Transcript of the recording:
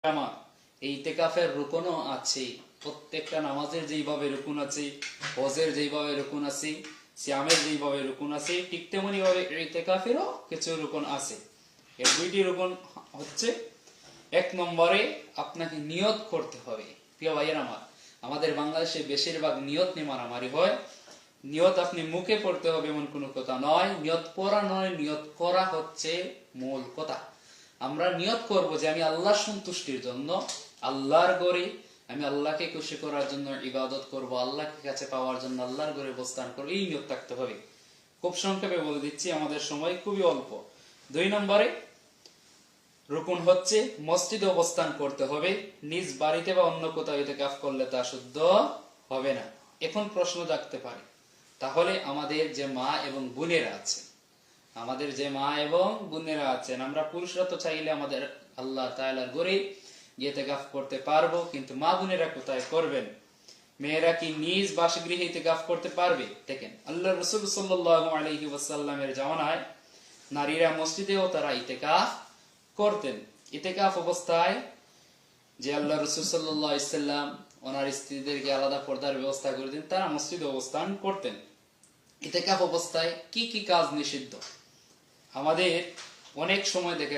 আমার এই ইতিকাফের রুকনও আছে। প্রত্যেকটা নামাজের যেইভাবে রুকুন আছে, হজের যেইভাবে রুকুন আছে, সিয়ামের যেইভাবে রুকুন আছে, ঠিক তেমনি ভাবে ইতিকাফেরও কিছু রুকুন আছে। এর দুইটি রুকুন হচ্ছে, এক নম্বরে আপনাকে নিয়ত করতে হবে। প্রিয় ভাইয়ের আমার, আমাদের বাংলাদেশে বেশিরভাগ নিয়ত নিয়ে মারামারি হয়। নিয়ত আপনি মুখে পড়তে হবে এমন কোনো কথা নয়, নিয়ত পড়া নয়, নিয়ত করা হচ্ছে মূল কথা। আমরা নিয়ত করব যে আমি আল্লাহর সন্তুষ্টির জন্য, আল্লাহর ঘরে আমি আল্লাহকে খুশি করার জন্য ইবাদত করব, আল্লাহকে কাছে পাওয়ার জন্য আল্লাহর ঘরে অবস্থান করব, এই নিয়ত থাকতে হবে। খুব সংক্ষেপে বলে দিচ্ছি, আমাদের সময় খুবই অল্প। 2 নম্বরে রুকুন হচ্ছে মসজিদে অবস্থান করতে হবে। নিজ বাড়িতে বা অন্য কোথাও ইতিকাফ করলে তা শুদ্ধ হবে না। এখন প্রশ্ন জাগতে পারে, তাহলে আমাদের যে মা এবং বোনেরা আছে, আমরা পুরুষরা তো চাইলে আমাদের আল্লাহ তাআলার ঘরে ইতিকাফ করতে পারবো, কিন্তু মা বোনেরা কোথায় করবেন? মেয়েরা কি নিজ বাসগৃহে ইতিকাফ করতে পারবে? দেখেন, আল্লাহ রাসূল সাল্লাল্লাহু আলাইহি ওয়াসাল্লামের জামানায় নারীরা মসজিদেও তারা ইতিকাফ করতেন। ইতিকাফ অবস্থায় যে আল্লাহ রাসূল সাল্লাল্লাহু আলাইহি ওয়াসাল্লাম ওনার স্ত্রীদেরকে আলাদা পর্দার ব্যবস্থা করে দেন, তারা মসজিদে অবস্থান করতেন। ইতিকাফ অবস্থায় কি কি কাজ নিষিদ্ধ? আমাদের অনেক সময় দেখা